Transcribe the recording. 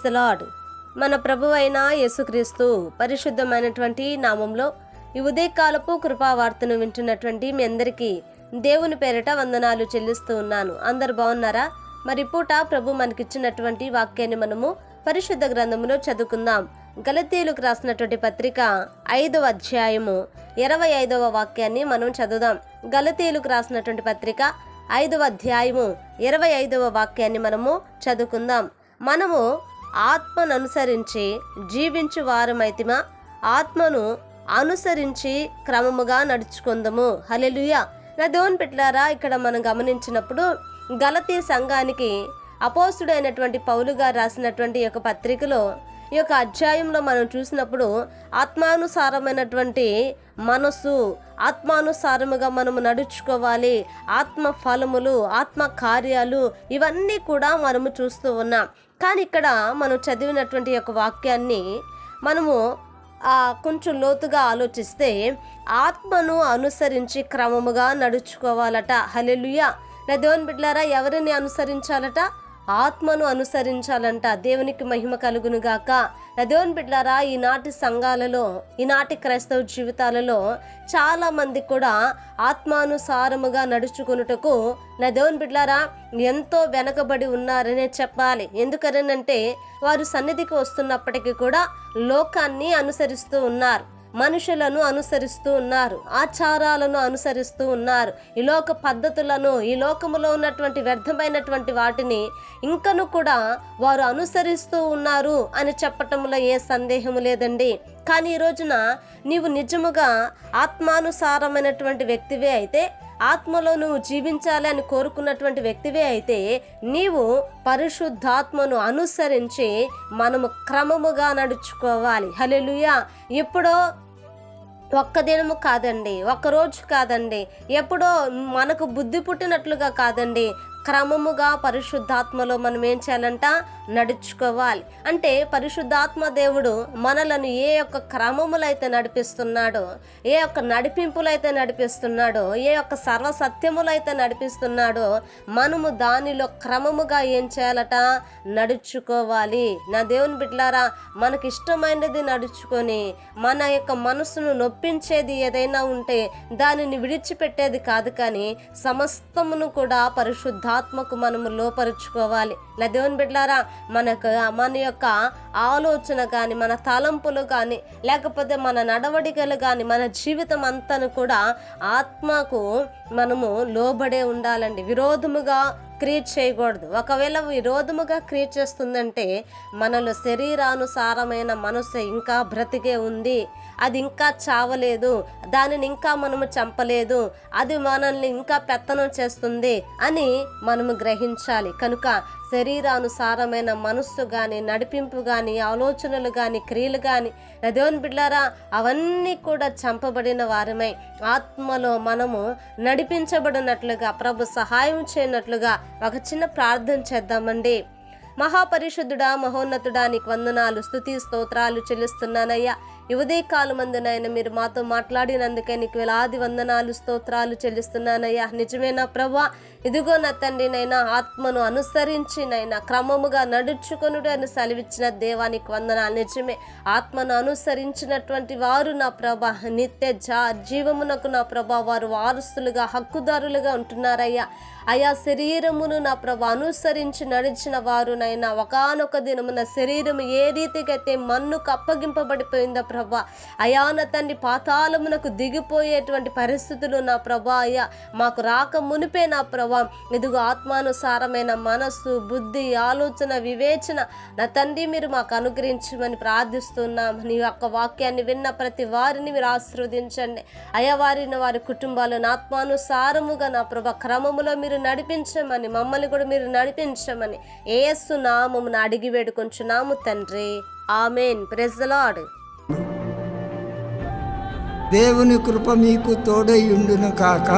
The lord. మన ప్రభువైన యేసుక్రీస్తు పరిశుద్ధమైనటువంటి నామంలో ఈ ఉదయకాలపు కృపావార్తను వింటున్నటువంటి మీ అందరికీ దేవుని పేరిట వందనాలు చెల్లిస్తూ ఉన్నాను. అందరు బాగున్నారా? మరి పూట ప్రభు మనకిచ్చినటువంటి వాక్యాన్ని మనము పరిశుద్ధ గ్రంథములో చదువుకుందాం. గలతీయులకు రాసినటువంటి పత్రిక 5వ అధ్యాయము 25వ వాక్యాన్ని మనం చదువుదాం. గలతీయులకు రాసినటువంటి పత్రిక 5వ అధ్యాయము 25వ వాక్యాన్ని మనము చదువుకుందాం. మనము ఆత్మను అనుసరించి జీవించు వారమైతిమా, ఆత్మను అనుసరించి క్రమముగా నడుచుకుందాము. హల్లెలూయా. నా దేవుని బిడ్డలారా, ఇక్కడ మనం గమనించినప్పుడు గలతీ సంఘానికి అపోస్తుడైనటువంటి పౌలు గారు రాసినటువంటి ఈ యొక్క పత్రికలో ఈ యొక్క అధ్యాయంలో మనం చూసినప్పుడు ఆత్మానుసారమైనటువంటి మనసు, ఆత్మానుసారముగా మనము నడుచుకోవాలి, ఆత్మ ఫలములు, ఆత్మ కార్యాలు ఇవన్నీ కూడా మనము చూస్తూ ఉన్నాం. కానీ ఇక్కడ మనం చదివినటువంటి యొక్క వాక్యాన్ని మనము కొంచెం లోతుగా ఆలోచిస్తే ఆత్మను అనుసరించి క్రమముగా నడుచుకోవాలట. హల్లెలూయా. నా దేవుని బిడ్డలారా, ఎవరిని అనుసరించాలట? ఆత్మను అనుసరించాలంట. దేవునికి మహిమ కలుగును గాక. నా దేవుని బిడ్డలారా, ఈనాటి సంఘాలలో, ఈనాటి క్రైస్తవ జీవితాలలో చాలా మంది కూడా ఆత్మానుసారముగా నడుచుకున్నటకు నా దేవుని బిడ్డలారా ఎంతో వెనకబడి ఉన్నారనే చెప్పాలి. ఎందుకనంటే వారు సన్నిధికి వస్తున్నప్పటికీ కూడా లోకాన్ని అనుసరిస్తూ ఉన్నారు, మనుషులను అనుసరిస్తూ ఉన్నారు, ఆచారాలను అనుసరిస్తూ ఉన్నారు, ఈ లోక పద్ధతులను, ఈ లోకములో ఉన్నటువంటి వ్యర్థమైనటువంటి వాటిని ఇంకను కూడా వారు అనుసరిస్తూ ఉన్నారు అని చెప్పటంలో ఏ సందేహము లేదండి. కానీ ఈ రోజున నీవు నిజముగా ఆత్మానుసారమైనటువంటి వ్యక్తివే అయితే, ఆత్మలో నువ్వు జీవించాలి అని కోరుకున్నటువంటి వ్యక్తివే అయితే, నీవు పరిశుద్ధాత్మను అనుసరించి మనము క్రమముగా నడుచుకోవాలి. హల్లెలూయా. ఎప్పుడో ఒక్క దినము కాదండి, ఒక్కరోజు కాదండి, ఎప్పుడో మనకు బుద్ధి పుట్టినట్లుగా కాదండి, క్రమముగా పరిశుద్ధాత్మలో మనం ఏం చేయాలంట? నడుచుకోవాలి. అంటే పరిశుద్ధాత్మ దేవుడు మనలను ఏ యొక్క క్రమములైతే నడిపిస్తున్నాడో, ఏ యొక్క నడిపింపులైతే నడిపిస్తున్నాడో, ఏ యొక్క సర్వసత్యములైతే నడిపిస్తున్నాడో మనము దానిలో క్రమముగా ఏం చేయాలట? నడుచుకోవాలి. నా దేవుని బిడ్డలారా, మనకి ఇష్టమైనది నడుచుకొని మన యొక్క మనసును నొప్పించేది ఏదైనా ఉంటే దానిని విడిచిపెట్టేది కాదు, కానీ సమస్తమును కూడా పరిశుద్ధాత్మకు మనము లోపరుచుకోవాలి. నా దేవుని బిడ్డలారా, మన యొక్క ఆలోచన కానీ, మన తలంపులు కానీ, లేకపోతే మన నడవడికలు కానీ, మన జీవితం అంతాను కూడా ఆత్మకు మనము లోబడే ఉండాలండి. విరోధముగా క్రియేట్ చేయకూడదు. ఒకవేళ విరోధముగా క్రియేట్ చేస్తుందంటే మనలో శరీరానుసారమైన మనసు ఇంకా బ్రతికే ఉంది, అది ఇంకా చావలేదు, దానిని ఇంకా మనము చంపలేదు, అది మనల్ని ఇంకా పెత్తనం చేస్తుంది అని మనము గ్రహించాలి. కనుక శరీరానుసారమైన మనస్సు కానీ, నడిపింపు కానీ, ఆలోచనలు కానీ, క్రియలు కానీ, నా దేవుని బిడ్డలారా, అవన్నీ కూడా చంపబడిన వారమై ఆత్మలో మనము నడిపించబడినట్లుగా, ప్రభు సహాయం చేయనట్లుగా ఒక చిన్న ప్రార్థన చేద్దామండి. మహాపరిశుద్ధుడా, మహోన్నతుడా, నీకు వందనాలు, స్తుతి స్తోత్రాలు చెల్లిస్తున్నానయ్యా. ఈ ఉదయకాలమందునైనా మీరు మాతో మాట్లాడినందుకే నీకు వేలాది వందనాలు, స్తోత్రాలు చెల్లిస్తున్నానయ్యా. నిజమేనా ప్రభా? ఇదిగో నా తండ్రి, నైనా ఆత్మను అనుసరించి నైనా క్రమముగా నడుచుకొనుడు అని సెలవిచ్చిన దేవానికి వందనాలు. నిజమే, ఆత్మను అనుసరించినటువంటి వారు నా ప్రభా నిత్య జీవమునకు నా ప్రభా వారు వారసులుగా, హక్కుదారులుగా ఉంటున్నారయ్యా. ఆయా శరీరమును నా ప్రభా అనుసరించి నడిచిన వారు నైనా ఒకానొక దినమున శరీరం ఏ రీతికైతే మన్నుకు అప్పగింపబడిపోయిందో ప్రభా, అయా నా తండ్రి పాతాళమునకు దిగిపోయేటువంటి పరిస్థితులు నా ప్రభా అయ్యా మాకు రాక మునిపే నా ప్రభా ఇదిగో ఆత్మానుసారమైన మనస్సు, బుద్ధి, ఆలోచన, వివేచన నా తండ్రి మీరు మాకు అనుగ్రహించమని ప్రార్థిస్తున్నాం. నీ యొక్క వాక్యాన్ని విన్న ప్రతి వారిని మీరు ఆశీర్వదించండి అయా. వారిని, వారి కుటుంబాలను ఆత్మానుసారముగా నా ప్రభా క్రమములో మీరు నడిపించమని, మమ్మల్ని కూడా మీరు నడిపించమని యేసు నామమున అడిగి వేడుకొంచున్నాము తండ్రి. ఆమేన్. Praise the lord. దేవుని కృప మీకు తోడై ఉండును కాక.